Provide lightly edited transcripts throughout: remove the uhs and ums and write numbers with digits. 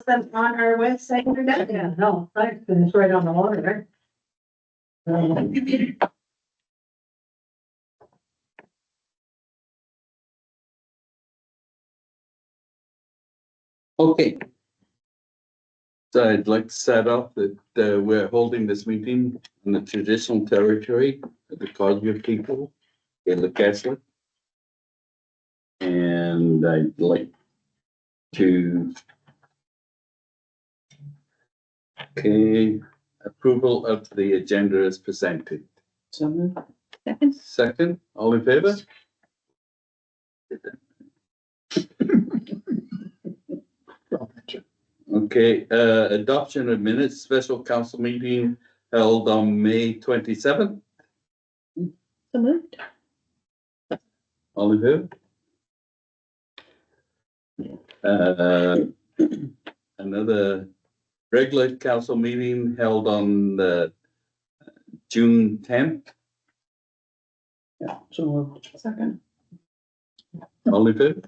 them on our website. Yeah, no, thanks, and it's right on the water, right? Okay. So I'd like to set up that we're holding this meeting in the traditional territory of the Cosgrove people in the Catholic. And I'd like to approval of the agenda as presented. Second. Second, all in favor? Okay, adoption of minutes, special council meeting held on May 27th. So moved. All in favor? Another regular council meeting held on June 10th. Yeah, so moved. Second. All in favor?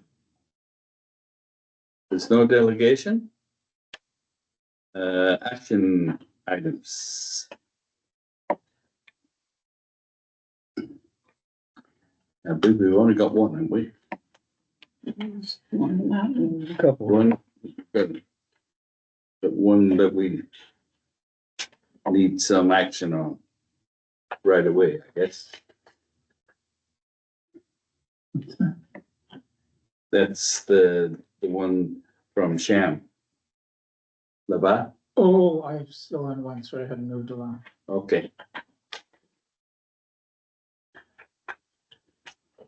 There's no delegation. Action items. I believe we've only got one, haven't we? Couple. One, but one that we need some action on right away, I guess. That's the one from Sham. Labat? Oh, I'm still on one, so I hadn't moved along. Okay.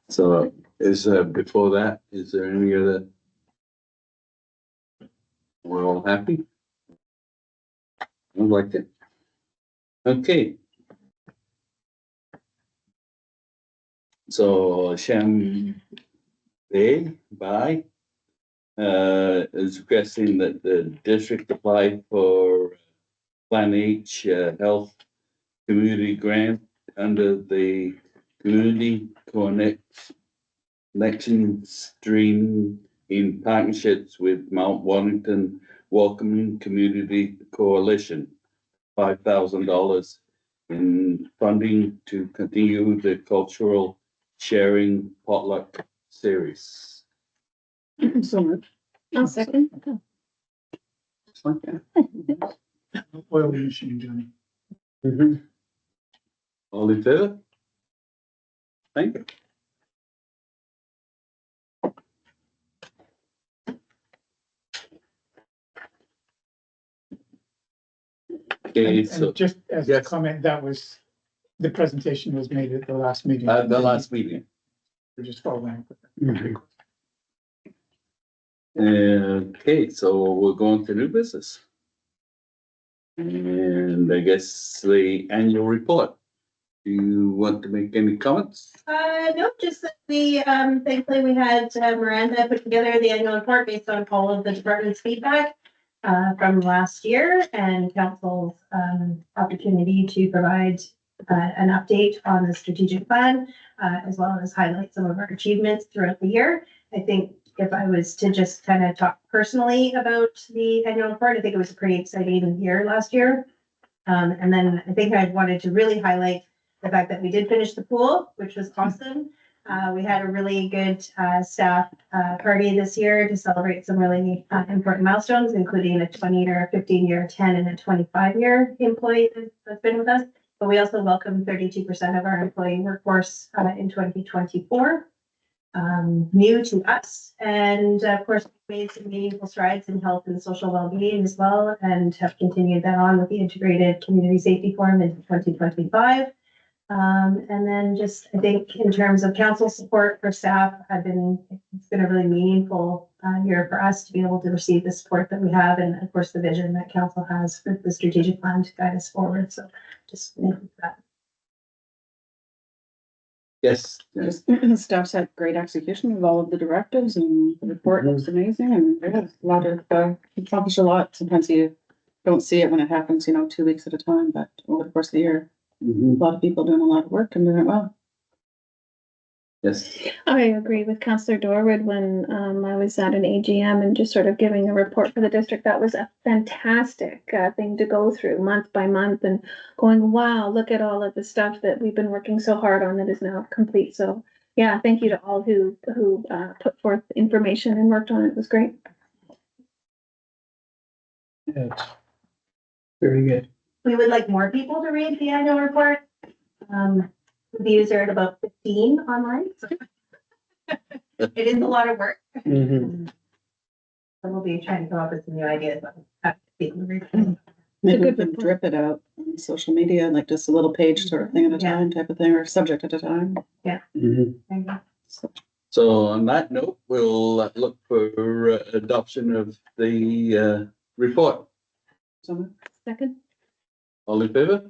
So is, before that, is there any other? We're all happy? I like it. Okay. So Sham Bay is requesting that the district apply for Plan H Health Community Grant under the Community Connection Stream in partnerships with Mount Wellington Welcoming Community Coalition. $5,000 in funding to continue the cultural sharing potluck series. So moved. I'll second. Just like that. Oil machine, Johnny. All in favor? Thank you. Okay, And so just as a yes. comment, that was, the presentation was made at the last meeting. the last meeting. We're just following. Okay, so we're going to new business. And I guess the annual report. Do you want to make any comments? No, just that we, thankfully we had Miranda put together the annual report based on all of the department's feedback from last year and council's opportunity to provide an update on the strategic plan, as well as highlight some of our achievements throughout the year. I think if I was to just kind of talk personally about the annual report, I think it was a pretty exciting year last year. And then I think I wanted to really highlight the fact that we did finish the pool, which was awesome. We had a really good staff party this year to celebrate some really important milestones, including a 20-year, 15-year, 10, and a 25-year employee that's been with us. But we also welcomed 32% of our employee workforce in 2024, new to us. And of course, we made some meaningful strides in health and social well-being as well, and have continued that on with the Integrated Community Safety Forum in 2025. And then just, I think in terms of council support for staff, it's been a really meaningful year for us to be able to receive the support that we have, and of course, the vision that council has for the strategic plan to guide us forward. So just that. Yes. Yes. Just staff's had great execution of all of the directives, and the report looks amazing, and yeah, a lot of accomplished a lot. Sometimes you don't see it when it happens, 2 weeks at a time, but over the course of the year, a lot of people doing a lot of work and doing it well. Yes, I agree with Councillor Dorwood when I was at an AGM and just sort of giving a report for the district. That was a fantastic thing to go through month by month and going, wow, look at all of the stuff that we've been working so hard on that is now complete. So yeah, thank you to all who put forth information and worked on it. It was great. Yes. Very good. We would like more people to read the annual report. Views are at about 15 online. So it is a lot of work. Mm-hmm. So we'll be trying to come up with some new ideas. But have people to read it. Maybe we good can report. drip it out on social media, like just a little page sort of thing at a Yeah. time, type of thing, or subject at a time. Mm-hmm. So, so on that note, we'll look for adoption of the report. Second. All in favor?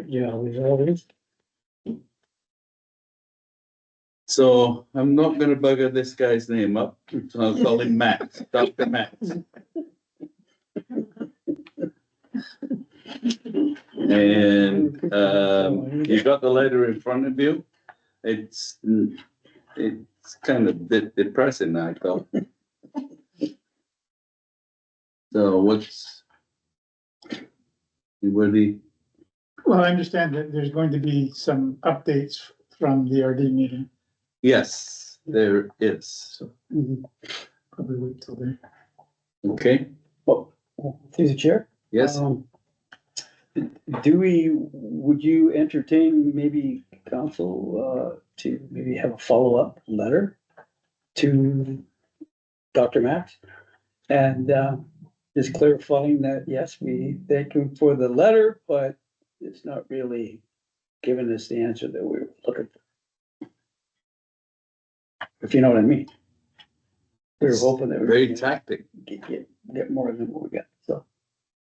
Yeah, we always. So I'm not gonna bugger this guy's name up, so I'll call him Max, Dr. Max. And you got the letter in front of you. It's kind of a bit depressing, I thought. So what's what do you, Well, I understand that there's going to be some updates from the RD meeting, yes, there is. so Mhm. probably wait till then. Okay, Oh, through the chair? yes, Would you entertain maybe council, to maybe have a follow-up letter to Dr. Max? And, just clarifying that, yes, we thank him for the letter, but it's not really giving us the answer that we were looking for. If you know what I mean. We were hoping that we very would tactic. get more than what we got, so.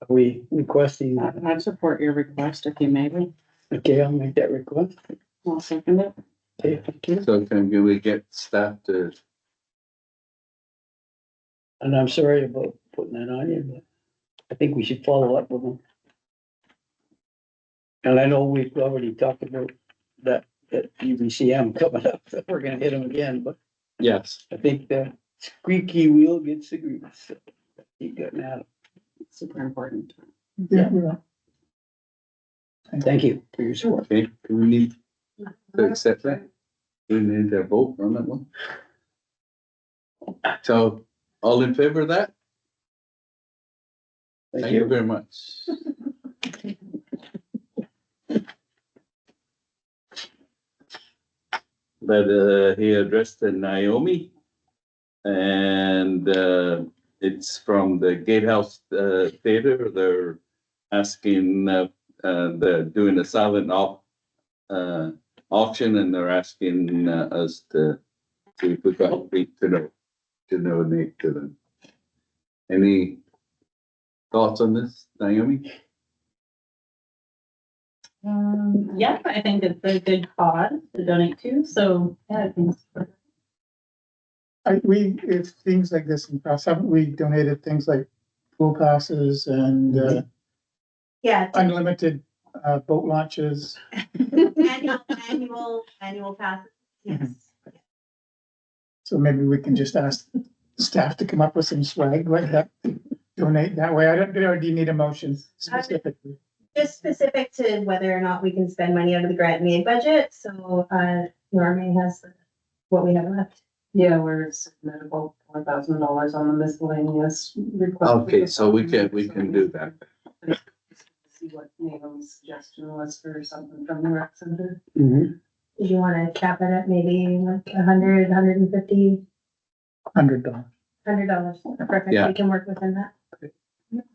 Are we requesting, I'd support your request if you made it. okay, I'll make that request. I'll second it. Okay, thank you. So can we get staff to, And I'm sorry about putting that on you, but I think we should follow up with them. And I know we've already talked about that UBCM coming up, that we're gonna hit them again, but yes, I think the squeaky wheel gets the grease. So keep getting at it. Super important. Yeah. Yeah. Thank you for your support. okay, do we need to accept that? Do we need a vote on that one? So, all in favor of that? Thank you very much. But he addressed to Naomi. And it's from the Gatehouse Theater. They're asking, they're doing a silent auction, and they're asking us to see if we got to donate to them. Any thoughts on this, Naomi? Yeah, I think it's a good cause to donate to. So yeah, I think it's If things like this in the past, haven't we donated things like pool passes and yeah, unlimited boat launches? annual passes. Yes. So maybe we can just ask staff to come up with some swag like that, donate that way. Do you need a motion specifically? Just specific to whether or not we can spend money out of the grant made budget. So Norman has what we have left. Yeah, we're submitting about $4,000 on the miscellaneous request. Okay, so we can do that. See what Naomi's suggestion was for something from the rec center. Mhm. Did you want to cap it at maybe like $100, $150, $100. $100? Perfect. Yeah. We can work within that.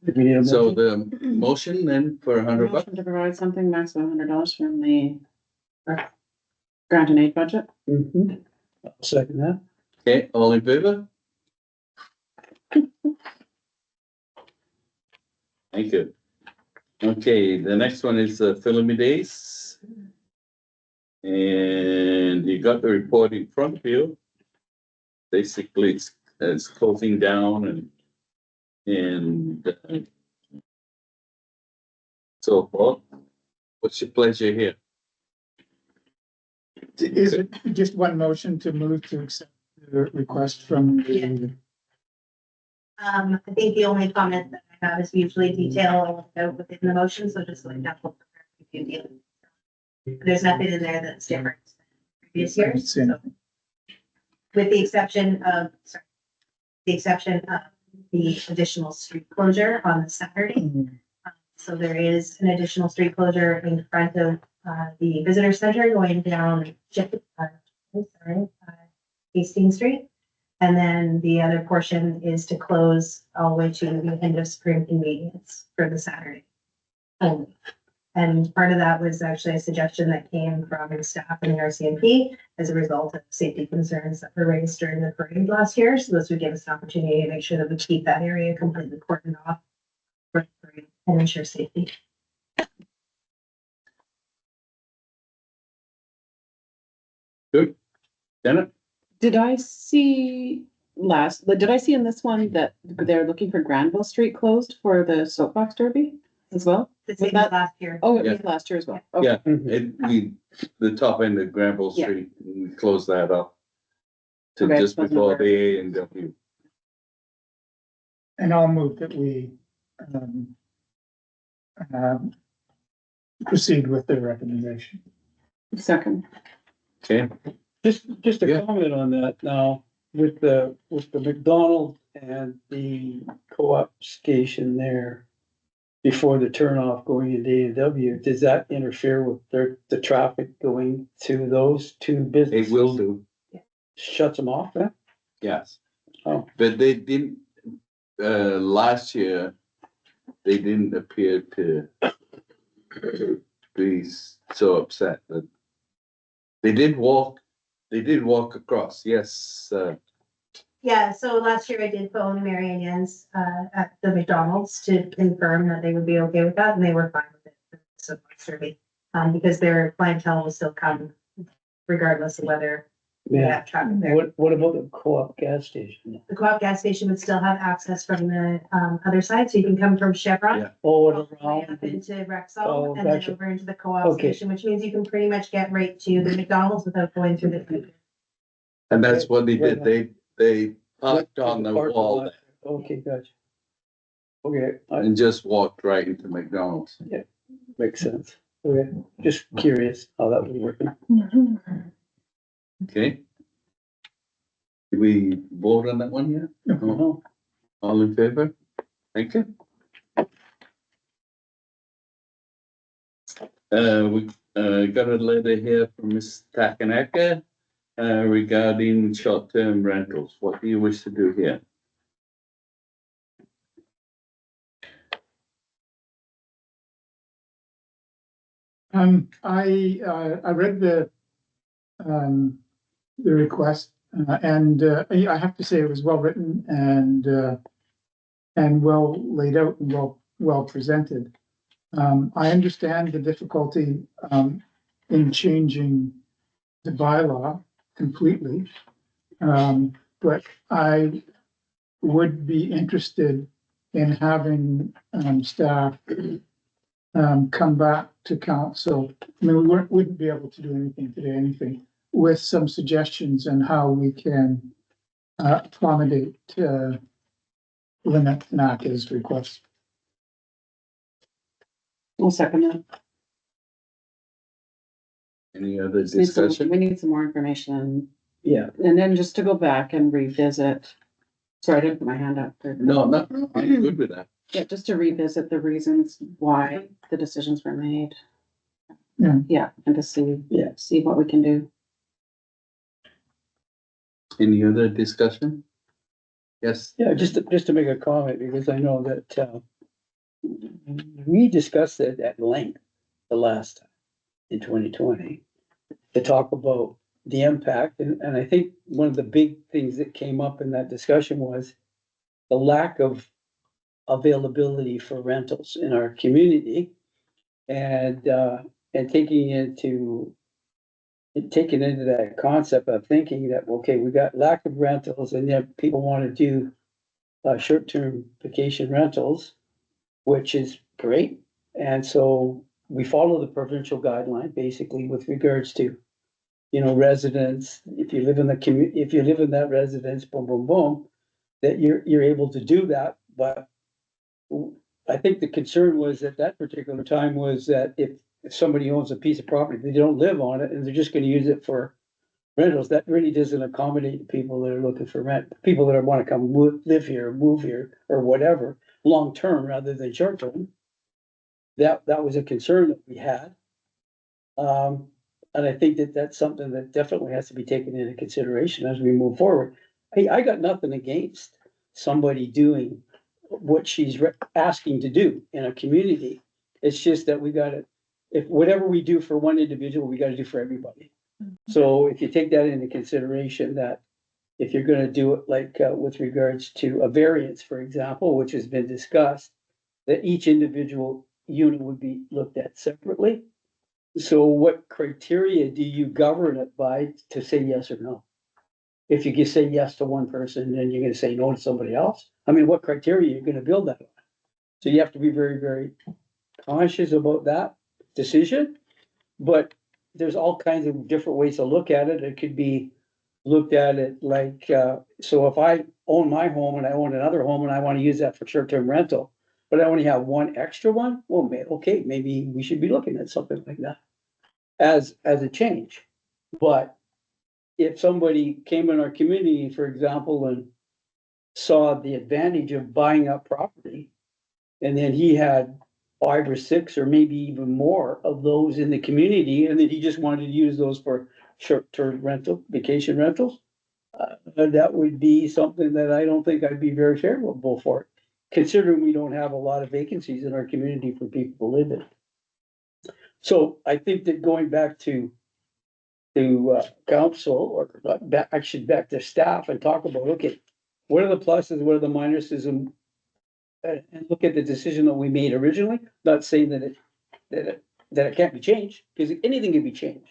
If we need a So motion. the motion then for $100? Motion to provide something maximum $100 from the grant and aid budget. Mhm. I'll second that. Okay, all in favor? Thank you. Okay, the next one is Philomene Days. And you got the report in front of you. Basically, it's closing down and so forth. What's your pleasure here? Is it just one motion to move to accept the request from the? I think the only comment that I have is usually detail within the motion, so just like that. There's nothing in there that's different than previous years, so. With the exception of, the additional street closure on the Saturday. So there is an additional street closure in front of, the visitor center going down, Hastings Street. And then the other portion is to close all the way to the end of Spring Convenience for the Saturday only. And part of that was actually a suggestion that came from the staff and the RCMP as a result of safety concerns that were raised during the parade last year. So this would give us an opportunity to make sure that we keep that area completely cordoned off for the parade and ensure safety. Good. Janet? Did I see in this one that they're looking for Granville Street closed for the soapbox derby as well? The same that- as last year. Oh, it Yeah. was last year as well. Okay. Yeah, the top end of Granville Yeah. Street, we closed that up to Okay, just wasn't before aware. the A&W. And I'll move that we, proceed with the recommendation. Second. Okay, Just a Yeah. comment on that now, with the McDonald's and the co-op station there before the turnoff going into A&W, does that interfere with the traffic going to those two businesses? it will do, Shuts them off then? yes. Oh. But they didn't, last year, they didn't appear to be so upset that they did walk across, yes, Yeah, so last year I did phone Mary and Jens at the McDonald's to confirm that they would be okay with that, and they were fine with it. So, survey, because their clientele will still come regardless of whether we Yeah. have traffic there. What about the co-op gas station? The co-op gas station would still have access from the other side, so you can come from Chevron. Yeah. Oh, All the way around, up into Oh, Rexall and then gotcha. over into the co-op Okay. station, which means you can pretty much get right to the McDonald's without going through the food. and that's what they Right. did, they parked on the Parking wall lot. Okay, gotcha. Okay, and just walked right into McDonald's. makes sense. Okay, just curious how that was working. Okay. Did we vote on that one yet? No. All in favor? Thank you. We, got a letter here from Ms. Takanaka, regarding short-term rentals. What do you wish to do here? I read the request, and I have to say it was well written and well laid out and well presented. I understand the difficulty in changing the bylaw completely. But I would be interested in having staff come back to council. I mean, we wouldn't be able to do anything today, with some suggestions on how we can accommodate Lynette Tanaka's request. We'll second that. Any other Just need some- discussion? We need some more information, Yeah, and then just to go back and revisit. Sorry, I didn't put my hand up. No, I'm good with that. Yeah, just to revisit the reasons why the decisions were made. Yeah. Yeah, and to see. Yeah. See what we can do. Any other discussion? Yes, yeah, just to make a comment, because I know that we discussed it at length the last time in 2020 to talk about the impact, and I think one of the big things that came up in that discussion was the lack of availability for rentals in our community, and taking into that concept of thinking that, okay, we got lack of rentals, and yet people want to do short-term vacation rentals, which is great. And so we follow the provincial guideline basically with regards to you know, residence, if you live in the if you live in that residence, boom, boom, boom, that you're able to do that, but I think the concern was at that particular time was that if somebody owns a piece of property, they don't live on it and they're just gonna use it for rentals, that really doesn't accommodate people that are looking for rent, people that wanna come live here, move here, or whatever, long-term rather than short-term. That was a concern that we had. And I think that that's something that definitely has to be taken into consideration as we move forward. Hey, I got nothing against somebody doing what she's asking to do in a community. It's just that we gotta, if whatever we do for one individual, we gotta do for everybody. So if you take that into consideration, that if you're gonna do it like, with regards to a variance, for example, which has been discussed, that each individual unit would be looked at separately. So what criteria do you govern it by to say yes or no? If you can say yes to one person, then you're gonna say no to somebody else? I mean, what criteria you're gonna build that on? So you have to be very, very conscious about that decision. But there's all kinds of different ways to look at it. It could be looked at it like, so if I own my home and I own another home and I wanna use that for short-term rental, but I only have one extra one, well, okay, maybe we should be looking at something like that as a change. But if somebody came in our community, for example, and saw the advantage of buying up property, and then he had 5 or 6 or maybe even more of those in the community, and then he just wanted to use those for short-term rental, vacation rentals, that would be something that I don't think I'd be very favorable for, considering we don't have a lot of vacancies in our community for people to live in. So I think that going back to council, or back, actually back to staff and talk about, okay, what are the pluses, what are the minuses, and look at the decision that we made originally, not saying that it can't be changed, because anything can be changed.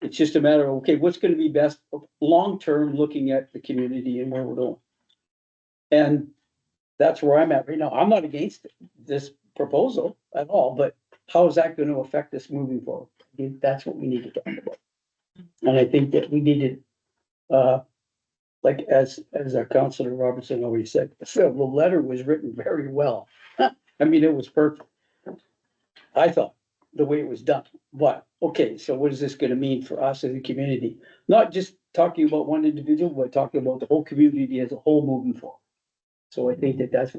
It's just a matter of, okay, what's gonna be best long-term, looking at the community and where we're going. And that's where I'm at right now. I'm not against this proposal at all, but how is that gonna affect us moving forward? That's what we need to talk about. And I think that we needed, like as our Councilor Robertson always said, the letter was written very well. I mean, it was perfect. I thought, the way it was done, but, okay, so what is this gonna mean for us as a community? Not just talking about one individual, but talking about the whole community as a whole moving forward. So I think that that's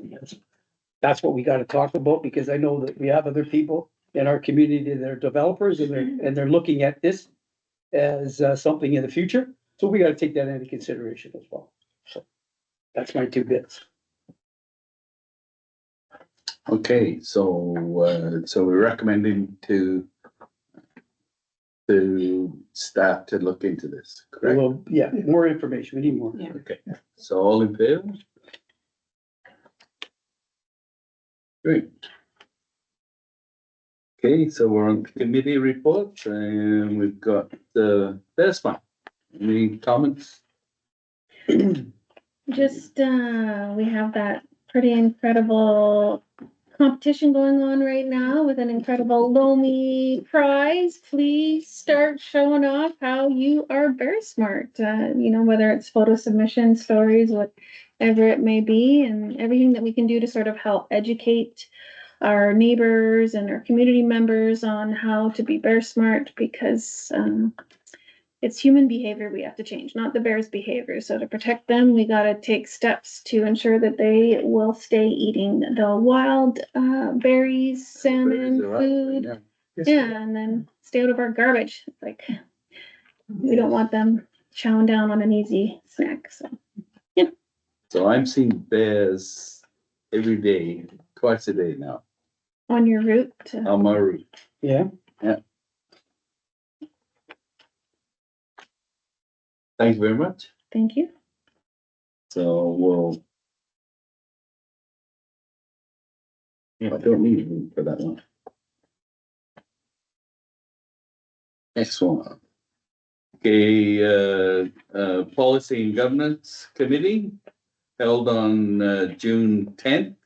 what we gotta talk about, because I know that we have other people in our community that are developers, and they're looking at this as something in the future, so we gotta take that into consideration as well. So that's my 2 bits. Okay, so, so we're recommending to staff to look into this, correct? Well, yeah, more information, we need more. Yeah. Okay, so all in favor? Great. Okay, so we're on committee reports, and we've got the first one. Any comments? Just, we have that pretty incredible competition going on right now with an incredible Lomi prize. Please start showing off how you are very smart, you know, whether it's photo submission, stories, whatever it may be, and everything that we can do to sort of help educate our neighbors and our community members on how to be bear smart, because, it's human behavior we have to change, not the bear's behavior. So to protect them, we gotta take steps to ensure that they will stay eating the wild berries, salmon, food. Yeah, and then stay out of our garbage. It's like, we don't want them chowing down on an easy snack, so. So I'm seeing bears every day, twice a day now, On your route to, on my route. Yeah, Thank you very much. thank you. So we'll. Yeah, I don't need room for that one. Next one. Okay, Policy and Governance Committee held on June 10th.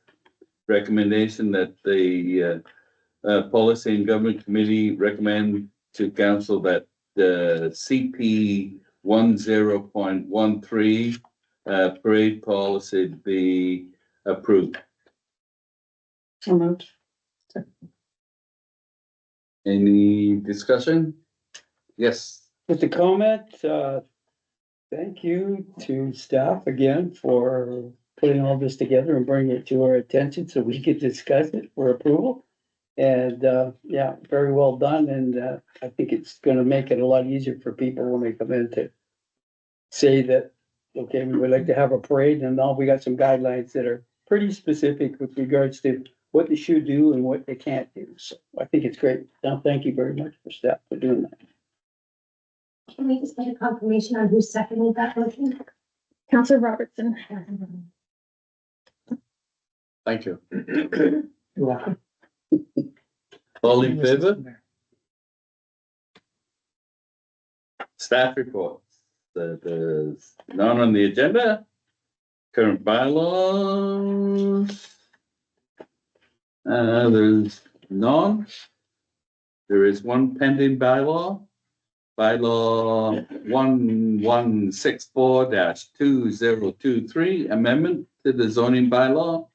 Recommendation that the Policy and Government Committee recommend to council that CP 10.13 parade policy be approved. So moved. Any discussion? Yes. With the comment, thank you to staff again for putting all this together and bringing it to our attention so we could discuss it for approval. And, yeah, very well done, and, I think it's gonna make it a lot easier for people when they come in to say that, okay, we would like to have a parade, and now we got some guidelines that are pretty specific with regards to what they should do and what they can't do. So I think it's great. Now, thank you very much for staff for doing that. Can we just get a confirmation on who seconded that motion? Counselor Robertson. Thank you. You're welcome. All in favor? Staff reports. There's none on the agenda. Current bylaws. There's none. There is one pending bylaw. Bylaw 1164-2023, amendment to the zoning bylaw.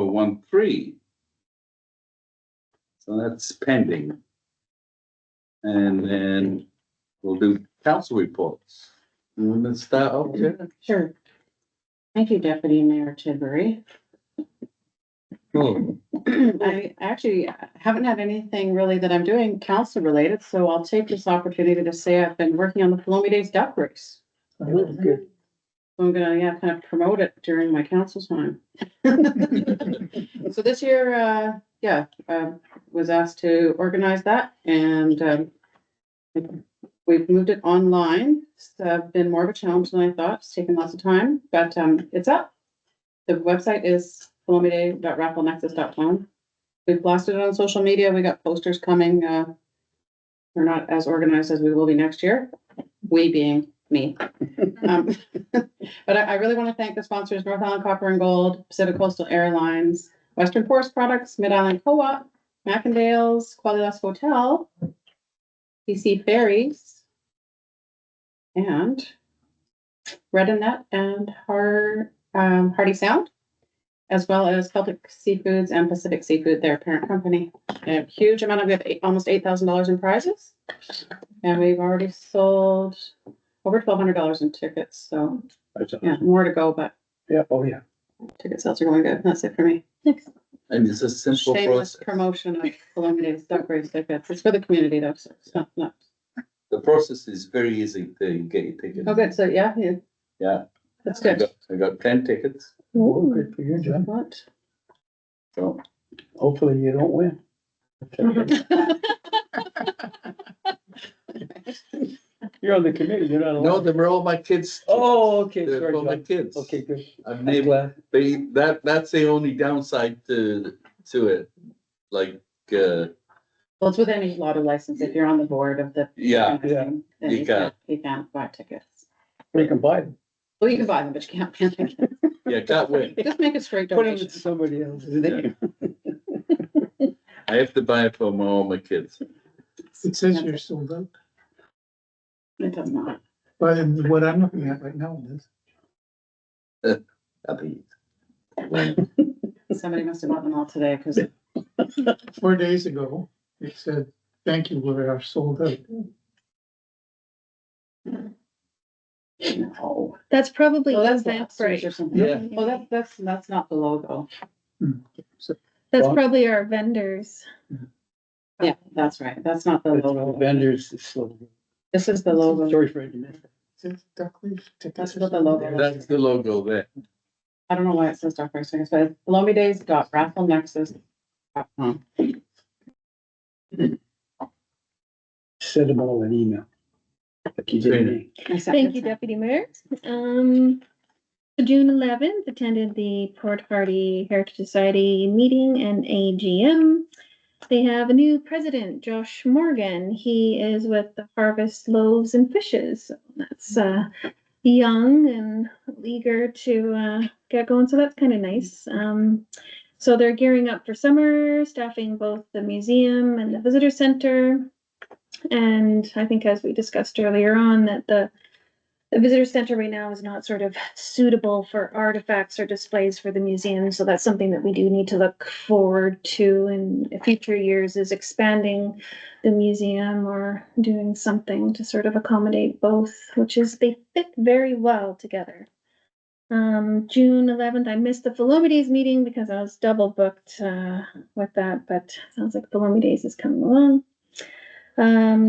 1010-2013. So that's pending. And then we'll do council reports. You want to start off, Jen? Sure. Thank you, Deputy Mayor Tidbury. Oh, I actually haven't had anything really that I'm doing council related, so I'll take this opportunity to say I've been working on the Palomie Days duck race. That's good. So I'm gonna, yeah, kind of promote it during my council time. So this year, was asked to organize that, and we've moved it online. It's been more of a challenge than I thought. It's taken lots of time, but it's up. The website is palomieday.rafflenexus.com. We've blasted it on social media. We got posters coming. We're not as organized as we will be next year. We being me. But I really want to thank the sponsors, North Island Copper and Gold, Pacific Coastal Airlines, Western Forest Products, Mid-Island Co-op, Mackendale's, Qualitas Hotel, PC Ferries, and Redanet and Hardy Sound, as well as Celtic Seafoods and Pacific Seafood, their parent company. A huge amount of, we have almost $8,000 in prizes. And we've already sold over $1,200 in tickets, so yeah, more to go, but Yeah, oh, yeah. ticket sales are going good. That's it for me. and it's a simple Shameless process. promotion of Palomie Days duck race tickets. It's for the community though, so it's not. The process is very easy to get your tickets. Oh, good. So yeah, Yeah, that's I good. got 10 tickets. Oh, good for you, John. What? So Hopefully you don't win. You're on the committee, you're not no, allowed. they were all my kids. Oh, okay, They're sorry, all my John. kids. Okay, good. I've I'm named glad. that's the only downside to it. Like, Well, it's with any lotto license. If you're on the board of the. yeah, then you you can't buy tickets. You can buy them. Well, you can buy them, but you can't pay tickets. yeah, can't win. Just make a straight Put them donation. with somebody else's name. I have to buy it for all my kids. It says you're sold out, It does not. but in what I'm looking at right now, it is. I think. Somebody must have bought them all today, because 4 days ago, it said, thank you, we are sold out. no. That's probably Well, that's Eventbrite. last year's or something. Yeah. Well, that's not the logo. That's probably our vendors. Yeah, that's right. That's not the It's logo. Vendors, it's slow. This is the logo. Sorry for it. It says duck leaf tickets. That's or what the something. logo That's the logo there. I don't know why it says duck race tickets, but it's palomiedays.rafflenexus.com. Send them all an email. Like you did me. Thank you, Deputy Mayor. June 11th, attended the Port Hardy Heritage Society meeting and AGM. They have a new president, Josh Morgan. He is with the Harvest Loaves and Fishes. So that's young and eager to get going, so that's kind of nice. So they're gearing up for summer, staffing both the museum and the visitor center. And I think as we discussed earlier on, that the visitor center right now is not sort of suitable for artifacts or displays for the museum. So that's something that we do need to look forward to in future years, is expanding the museum or doing something to sort of accommodate both, which is they fit very well together. June 11th, I missed the Philomedes meeting because I was double booked with that, but sounds like Philomedes is coming along.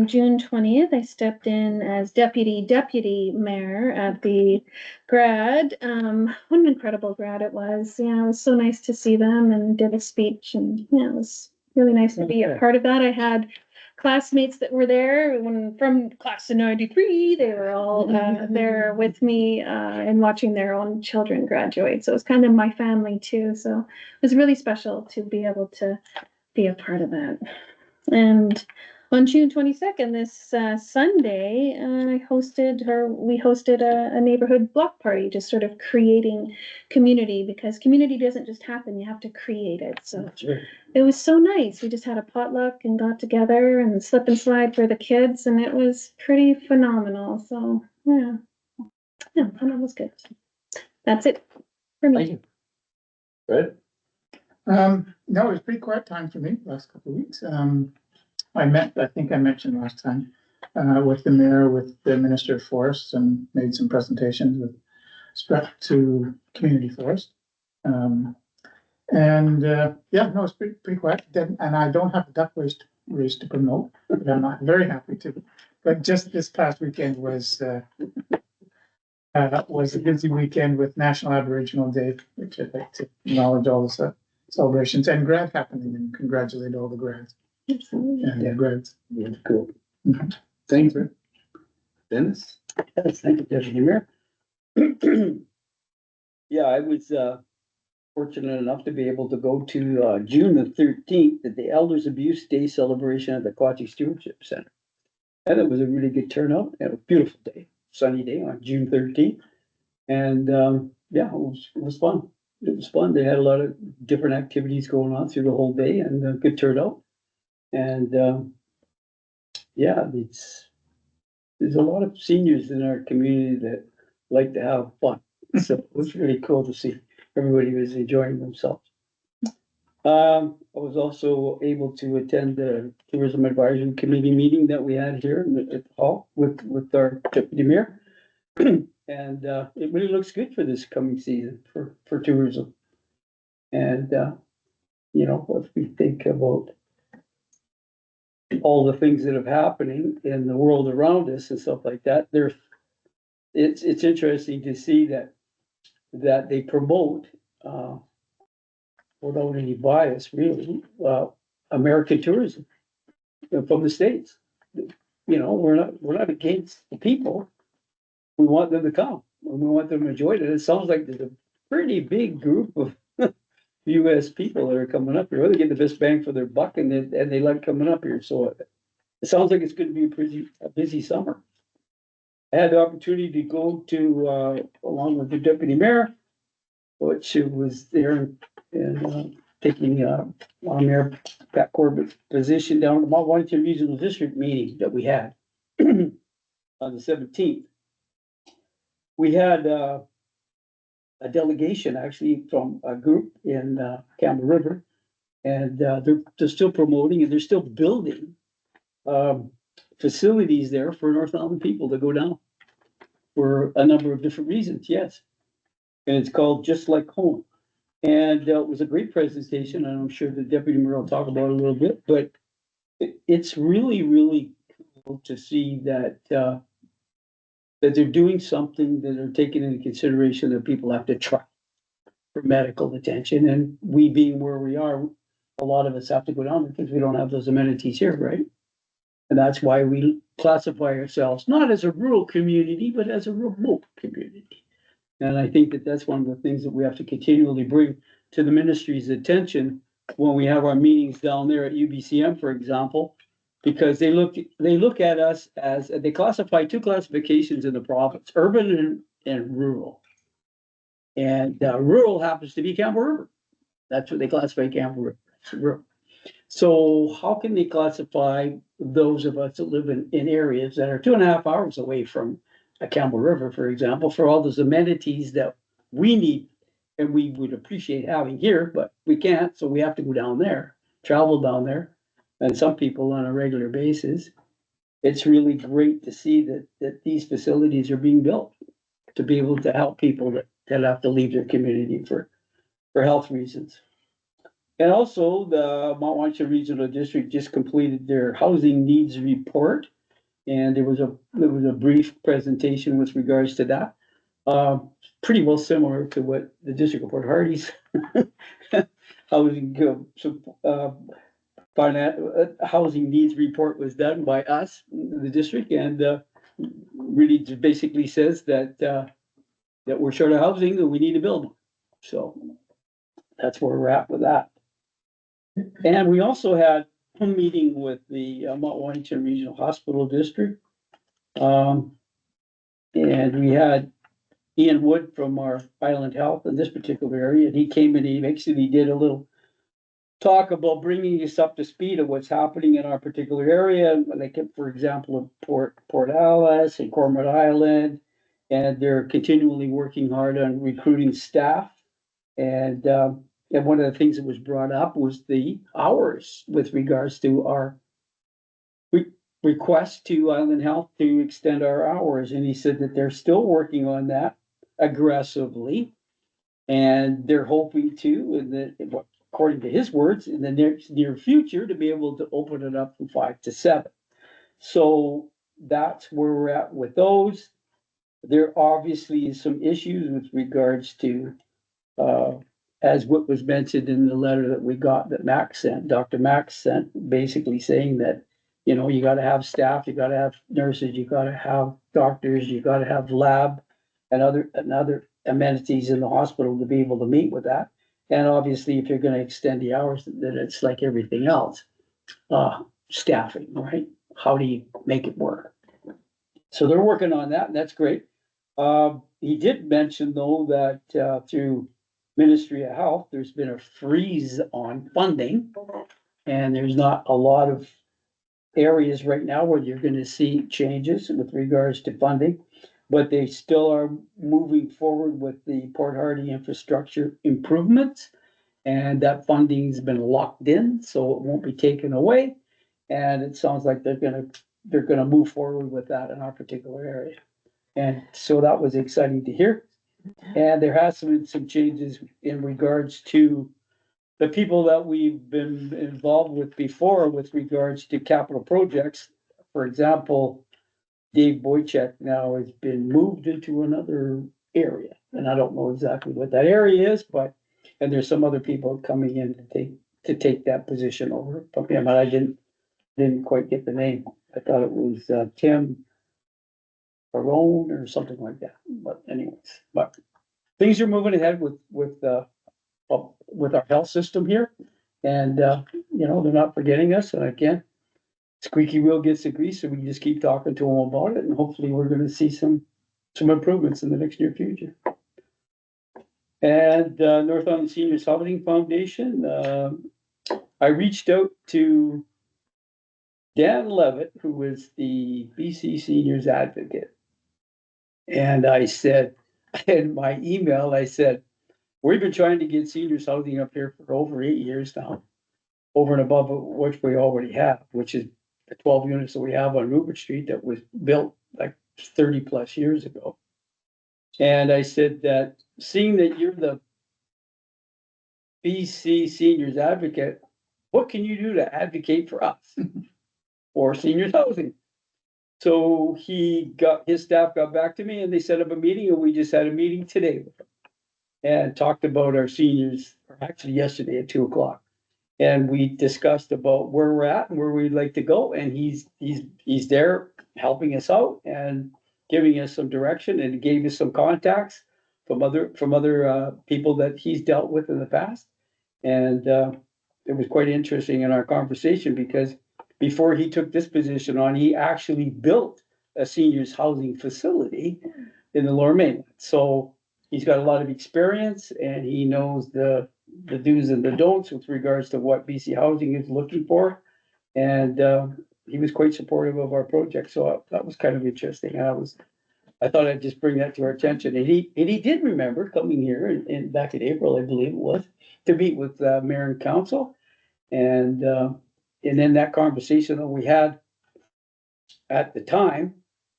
June 20th, I stepped in as deputy mayor at the grad. What an incredible grad it was. Yeah, it was so nice to see them and did a speech, and yeah, it was really nice to be a Okay. part of that. I had classmates that were there when from class of 93. They were all there with me and watching their own children graduate. So it was kind of my family too. So it was really special to be able to be a part of that. And on June 22nd, this Sunday, we hosted a neighborhood block party, just sort of creating community, because community doesn't just happen, you have to create it. So That's right. it was so nice. We just had a potluck and got together and slip and slide for the kids, and it was pretty phenomenal. So yeah, that was good. That's it for me. Thank you. Fred? No, it was pretty quiet time for me last couple of weeks. I think I mentioned last time, with the mayor, with the Minister of Forests, and made some presentations with respect to community forest. No, it's pretty quiet. And I don't have a duck race to promote, but I'm not very happy to. But just this past weekend was a busy weekend with National Aboriginal Day, which I'd like to acknowledge all the celebrations, and grad happening, and congratulate all the grads and their grads. Yeah, cool. Thanks, Fred. Dennis? Yes, thank you, Deputy Mayor. Yeah, I was fortunate enough to be able to go to June the 13th at the Elders Abuse Day celebration at the Quachie Stewardship Center. And it was a really good turnout and a beautiful day, sunny day on June 13th. And yeah, it was fun. It was fun. They had a lot of different activities going on through the whole day, and a good turnout. And yeah, there's a lot of seniors in our community that like to have fun. So it was really cool to see everybody was enjoying themselves. I was also able to attend the Tourism Advisory Committee meeting that we had here at the hall with our deputy mayor. And it really looks good for this coming season for tourism. And you know, what we think about all the things that are happening in the world around us and stuff like that, it's interesting to see that they promote, without any bias really, American tourism from the States. You know, we're not against the people. We want them to come and we want them to enjoy it. And it sounds like there's a pretty big group of US people that are coming up here. They get the best bang for their buck, and they like coming up here. So it sounds like it's going to be a busy summer. I had the opportunity to go to, along with the deputy mayor, which was there and taking on Mayor Pat Corbett's position down at the Mount Washington Regional District meeting that we had on the 17th. We had a delegation actually from a group in Campbell River, and they're still promoting and they're still building facilities there for North Island people to go down for a number of different reasons. Yes, and it's called Just Like Home, and it was a great presentation, and I'm sure the deputy mayor will talk about it a little bit. But it's really cool to see that that they're doing something, that are taking into consideration that people have to try for medical attention. And we being where we are, a lot of us have to go down because we don't have those amenities here, right? And that's why we classify ourselves not as a rural community, but as a remote community. And I think that that's one of the things that we have to continually bring to the ministry's attention when we have our meetings down there at UBCM, for example, because they look at us as, they classify two classifications in the province: urban and rural. And rural happens to be Campbell River. That's what they classify Campbell River. It's a river. So how can they classify those of us that live in areas that are 2.5 hours away from a Campbell River, for example, for all those amenities that we need and we would appreciate having here, but we can't, so we have to go down there, travel down there, and some people on a regular basis. It's really great to see that these facilities are being built to be able to help people that have to leave their community for health reasons. And also, the Mount Wanchia Regional District just completed their housing needs report. And there was a brief presentation with regards to that. Pretty well similar to what the District of Port Hardy's housing, housing needs report was done by us, the district, and really just basically says that we're short of housing and we need to build. So that's where we're at with that. And we also had a meeting with the Mount Washington Regional Hospital District. And we had Ian Wood from our Island Health in this particular area, and he came and he actually did a little talk about bringing us up to speed of what's happening in our particular area. Like, for example, Port Alice and Cormorant Island, and they're continually working hard on recruiting staff. And one of the things that was brought up was the hours with regards to our request to Island Health to extend our hours. And he said that they're still working on that aggressively. And they're hoping to, and that, according to his words, in the near future, to be able to open it up from 5 to 7. So that's where we're at with those. There obviously is some issues with regards to, as what was mentioned in the letter that we got that Max sent, Dr. Max sent, basically saying that, you know, you gotta have staff, you gotta have nurses, you gotta have doctors, you gotta have lab and other amenities in the hospital to be able to meet with that. And obviously, if you're gonna extend the hours, then it's like everything else, staffing, right? How do you make it work? So they're working on that, and that's great. He did mention, though, that through Ministry of Health, there's been a freeze on funding, and there's not a lot of areas right now where you're gonna see changes with regards to funding, but they still are moving forward with the Port Hardy infrastructure improvements. And that funding's been locked in, so it won't be taken away. And it sounds like they're gonna move forward with that in our particular area. And so that was exciting to hear. And there has been some changes in regards to the people that we've been involved with before with regards to capital projects. For example, Dave Boychuk now has been moved into another area. And I don't know exactly what that area is, but, and there's some other people coming in to take that position over from him. And I didn't quite get the name. I thought it was Tim Barone or something like that. But anyways, but things are moving ahead with our health system here. And, you know, they're not forgetting us. And again, squeaky wheel gets the grease, so we can just keep talking to them about it. And hopefully we're gonna see some improvements in the next near future. And, North Island Seniors Housing Foundation, I reached out to Dan Levitt, who is the BC Seniors Advocate. And I said, in my email, I said, we've been trying to get seniors housing up here for over 8 years now, over and above what we already have, which is the 12 units that we have on Rupert Street that was built like 30 plus years ago. And I said that, seeing that you're the BC Seniors Advocate, what can you do to advocate for us or seniors housing? So his staff got back to me and they set up a meeting, and we just had a meeting today with them and talked about our seniors, or actually yesterday at 2:00. And we discussed about where we're at and where we'd like to go. And he's there helping us out and giving us some direction, and gave us some contacts from other people that he's dealt with in the past. And it was quite interesting in our conversation, because before he took this position on, he actually built a seniors housing facility in the Lower Mainland. So he's got a lot of experience, and he knows the the do's and the don'ts with regards to what BC Housing is looking for. And, he was quite supportive of our project, so that was kind of interesting. I thought I'd just bring that to our attention. And he did remember coming here back in April, I believe it was, to meet with, mayor and council. And in that conversation that we had at the time,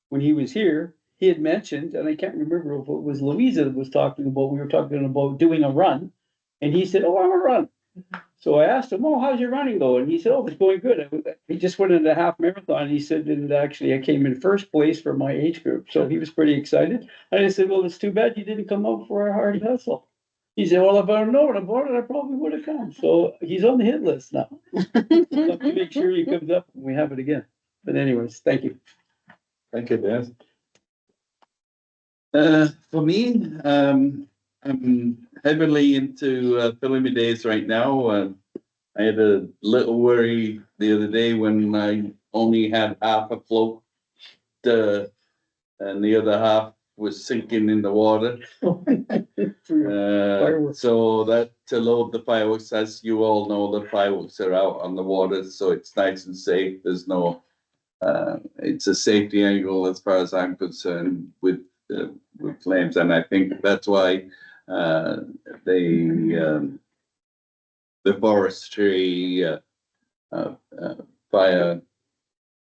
when he was here, he had mentioned, and I can't remember if it was Louisa that was talking about, we were talking about doing a run. And he said, oh, I'm a run. So I asked him, oh, how's your running going? He said, oh, it's going good. He just went in a half marathon. He said, and actually I came in first place for my age group. So he was pretty excited. And I said, well, it's too bad you didn't come out for a hard hustle. He said, well, if I'd known about it, I probably would have come. So he's on the hit list now. We'll have to make sure he comes up when we have it again. But anyways, thank you. Thank you, Dennis. For me, I'm heavily into filling my days right now. I had a little worry the other day when I only had half a float, and the other half was sinking in the water. Fireworks. So that to load the fireworks, as you all know, the fireworks are out on the water, so it's nice and safe. There's no, it's a safety angle as far as I'm concerned with flames, and I think that's why the forestry fire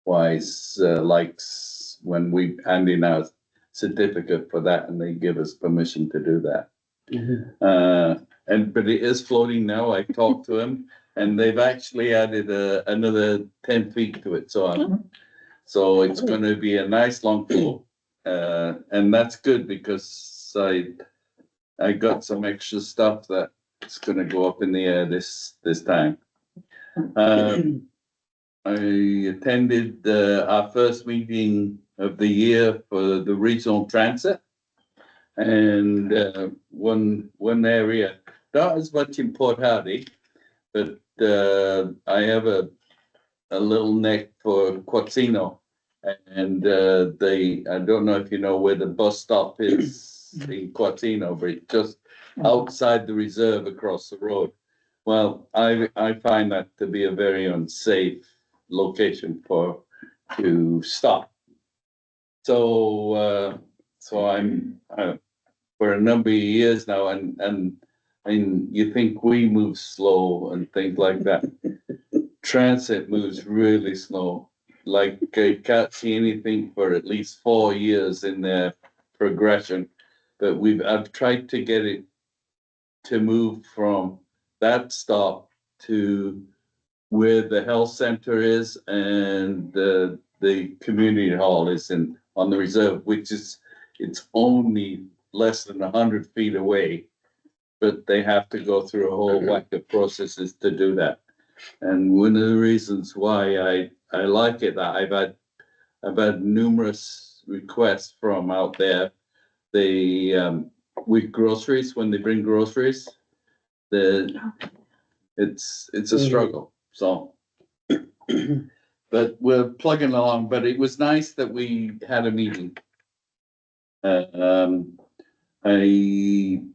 wise likes when we hand in our certificate for that, and they give us permission to do that. But it is floating now. I talked to them, and they've actually added another 10 feet to it. So it's going to be a nice long float, and that's good because I got some extra stuff that's going to go up in the air this time. I attended our first meeting of the year for the regional transit, and one area, not as much in Port Hardy, but I have a little neck for Quatsino, and I don't know if you know where the bus stop is in Quatsino, but it's just outside the reserve across the road. Well, I find that to be a very unsafe location to stop. So I'm for a number of years now, and you think we move slow and things like that. Transit moves really slow. Like I can't see anything for at least 4 years in their progression, but I've tried to get it to move from that stop to where the health center is and the community hall is on the reserve, which is, it's only less than 100 feet away, but they have to go through a whole whack of processes to do that. And one of the reasons why I like it, I've had numerous requests from out there. With groceries, when they bring groceries, it's a struggle. So, but we're plugging along. But it was nice that we had a meeting. I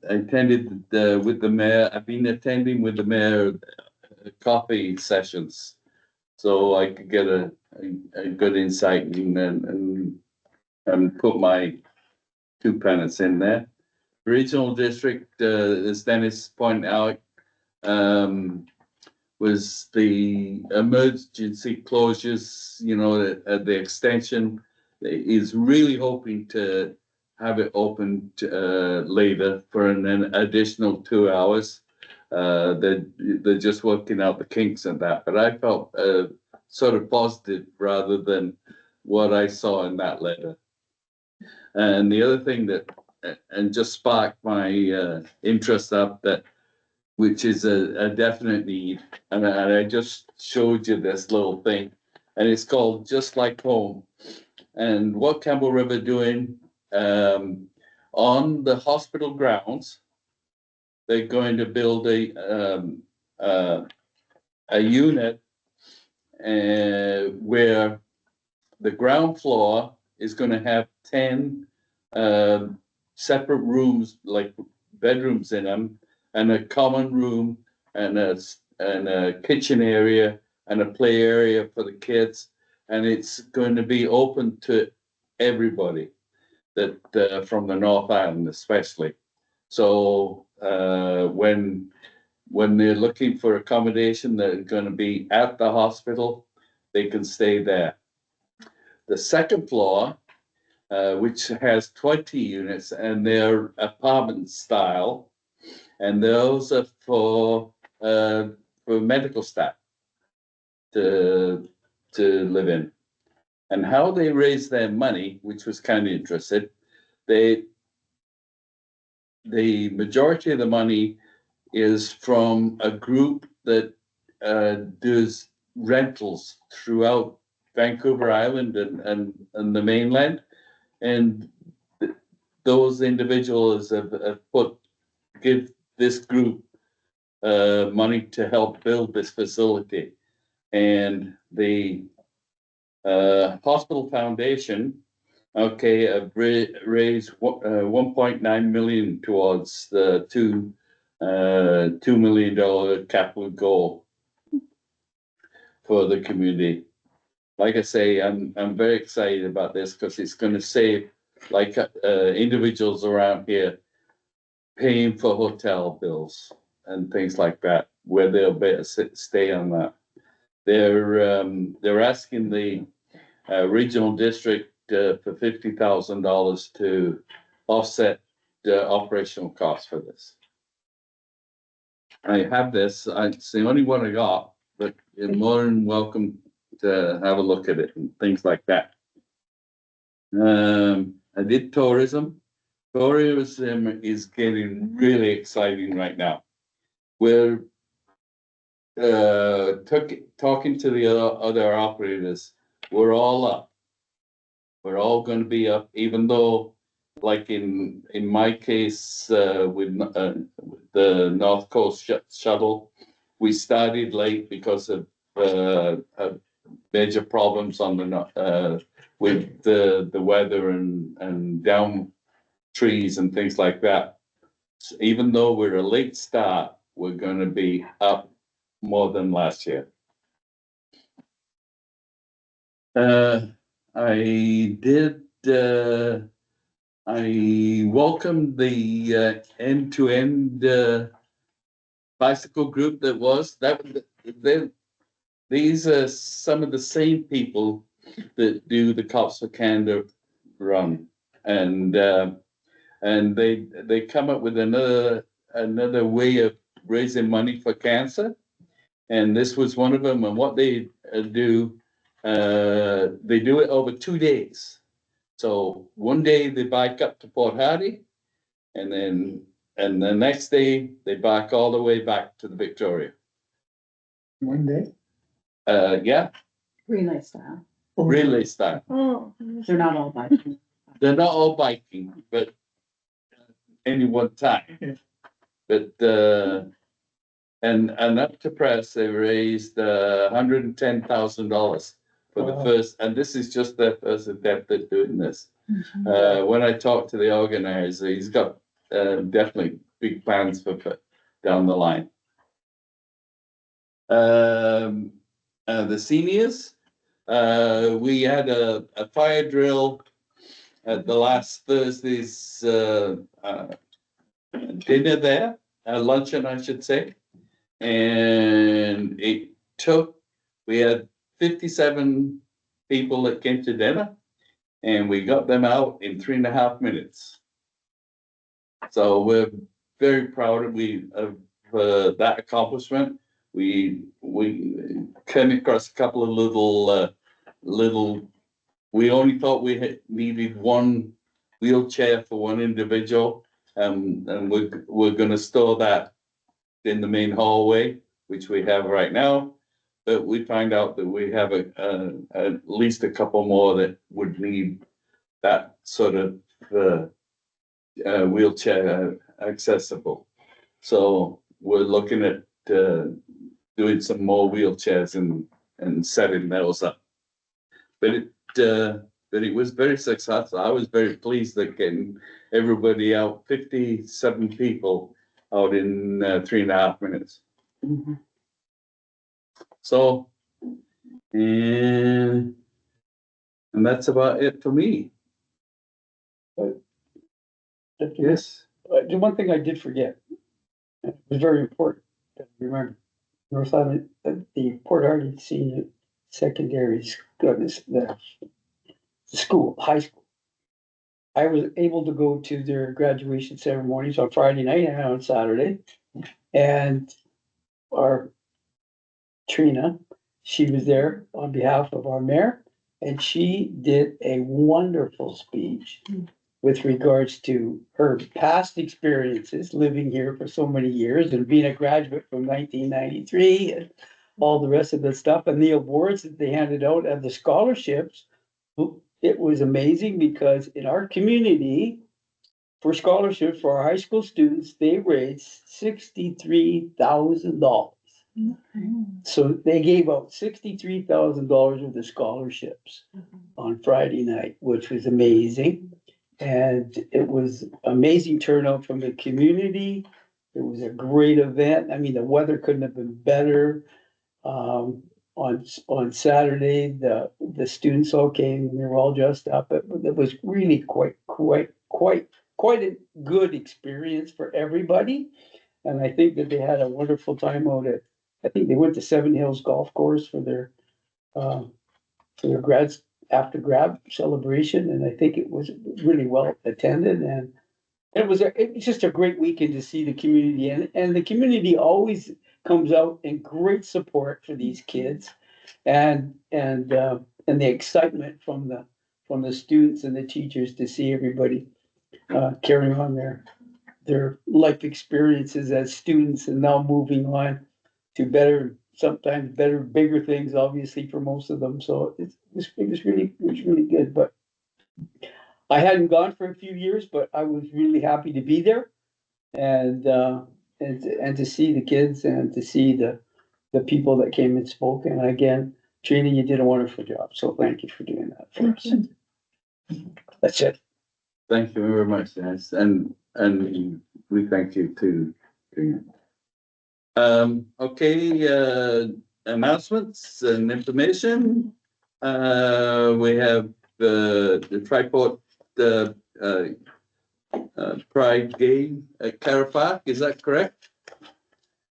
attended with the mayor. I've been attending with the mayor coffee sessions, so I could get a good insight and put my 2 pence in there. Regional district, as Dennis pointed out, was the emergency closures. You know, the extension is really hoping to have it open later for an additional 2 hours. They're just working out the kinks and that, but I felt sort of positive rather than what I saw in that letter. And the other thing that just sparked my interest up, which is a definite need, and I just showed you this little thing, and it's called Just Like Home. And what Campbell River doing on the hospital grounds, they're going to build a unit where the ground floor is going to have 10 separate rooms, like bedrooms in them, and a common room and a kitchen area and a play area for the kids. And it's going to be open to everybody that, from the North Island especially. So, when they're looking for accommodation, they're gonna be at the hospital, they can stay there. The second floor, which has 20 units and they're apartment style, and those are for medical staff to live in. And how they raise their money, which was kind of interesting, the majority of the money is from a group that does rentals throughout Vancouver Island and the mainland. And those individuals have give this group money to help build this facility. And the hospital foundation, okay, have raised 1.9 million towards the $2 million capital goal for the community. Like I say, I'm very excited about this because it's going to save individuals around here paying for hotel bills and things like that, where they'll better stay on that. They're asking the regional district for $50,000 to offset the operational costs for this. I have this, it's the only one I got, but you're more than welcome to have a look at it and things like that. I did tourism. Tourism is getting really exciting right now. We're talking to the other operators. We're all up. We're all going to be up, even though, like in my case, with the North Coast shuttle, we started late because of major problems on the with the weather and down trees and things like that. So even though we're a late start, we're going to be up more than last year. I welcomed the end-to-end bicycle group these are some of the same people that do the Cops for Canada run, and they come up with another way of raising money for cancer, and this was one of them. And what they do it over 2 days. So one day they bike up to Port Hardy, and the next day they bike all the way back to the Victoria. One day. Yeah, Relay style. relay style. Oh. They're not all biking. They're not all biking, but any one time. Yeah. But and up to press, they raised $110,000 for the Wow. first, and this is just their first attempt at doing this. When I talked to the organizer, he's got definitely big plans for down the line. The seniors, we had a fire drill at the last Thursday's dinner there, luncheon, I should say. And we had 57 people that came to dinner, and we got them out in 3.5 minutes. So we're very proud of that accomplishment. We came across a couple of little. We only thought we needed one wheelchair for one individual, and we're going to store that in the main hallway, which we have right now. But we find out that we have at least a couple more that would need that sort of wheelchair accessible. So we're looking at doing some more wheelchairs and setting those up. But it was very successful. I was very pleased at getting everybody out, 57 people out in 3.5 minutes. Mhm. So, and that's about it for me. Yes, The one thing I did forget, it was very important, to remember, North Island, the Port Hardy Senior Secondary the school, high school. I was able to go to their graduation ceremonies on Friday night and on Saturday. And our Trina, she was there on behalf of our mayor, and she did a wonderful speech with regards to her past experiences living here for so many years and being a graduate from 1993 and all the rest of the stuff and the awards that they handed out and the scholarships. It was amazing because in our community, for scholarships for our high school students, they raised $63,000. So they gave out $63,000 worth of scholarships on Friday night, which was amazing. And it was amazing turnout from the community. It was a great event. I mean, the weather couldn't have been better. On Saturday, the students all came, they were all dressed up. It was really quite a good experience for everybody. And I think that they had a wonderful time out at, I think they went to Seven Hills Golf Course for their grads, after grad celebration, and I think it was really well attended, and it was just a great weekend to see the community, and the community always comes out in great support for these kids, and the excitement from the students and the teachers to see everybody carrying on their life experiences as students and now moving on to better, sometimes better, bigger things, obviously for most of them. So it was really good. But I hadn't gone for a few years, but I was really happy to be there and to see the kids and to see the people that came and spoke. And again, Trina, you did a wonderful job. So thank you for doing that for us. That's it. thank you very much, Dennis, and we thank you too. Okay, announcements and information. We have the Triport Pride Game at Carra Park, is that correct?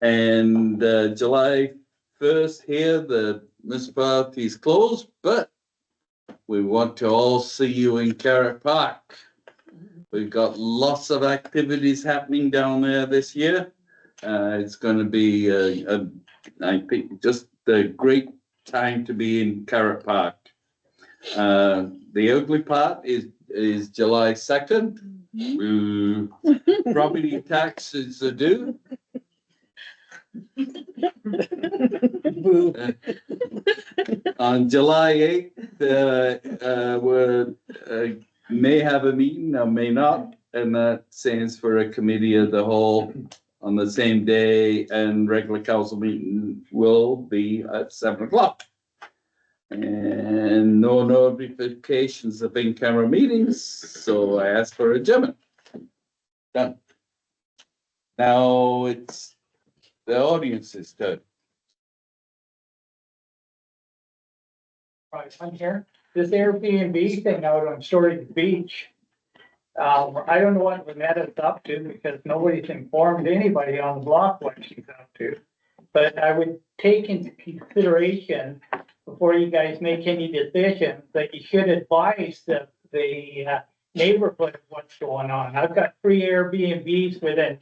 And July 1st here, the municipality is closed, but we want to all see you in Carra Park. We've got lots of activities happening down there this year. It's going to be, I think, just a great time to be in Carra Park. The ugly part is July 2nd. Property taxes are due. On July 8th, we may have a meeting or may not, and that stands for a committee of the whole on the same day, and regular council meeting will be at 7:00. And no notifications of in-camera meetings, so I ask for adjournment. Done. Now it's the audience's turn. Right, I'm here. This Airbnb thing out on Story Beach. I don't know what Lunetta's up to because nobody's informed anybody on the block what she's up to. But I would take into consideration before you guys make any decisions that you should advise the neighborhood of what's going on. I've got 3 Airbnbs within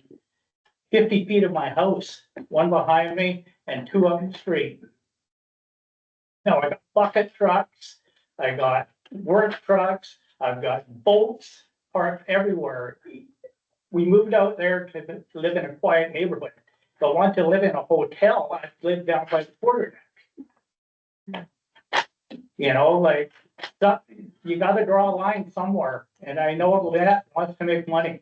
50 feet of my house, 1 behind me and 2 up the street. Now I got bucket trucks, I got work trucks, I've got boats parked everywhere. We moved out there to live in a quiet neighborhood. If I want to live in a hotel, I'd live down by the quarter deck. You know, like, you gotta draw a line somewhere, and I know Lynette wants to make money.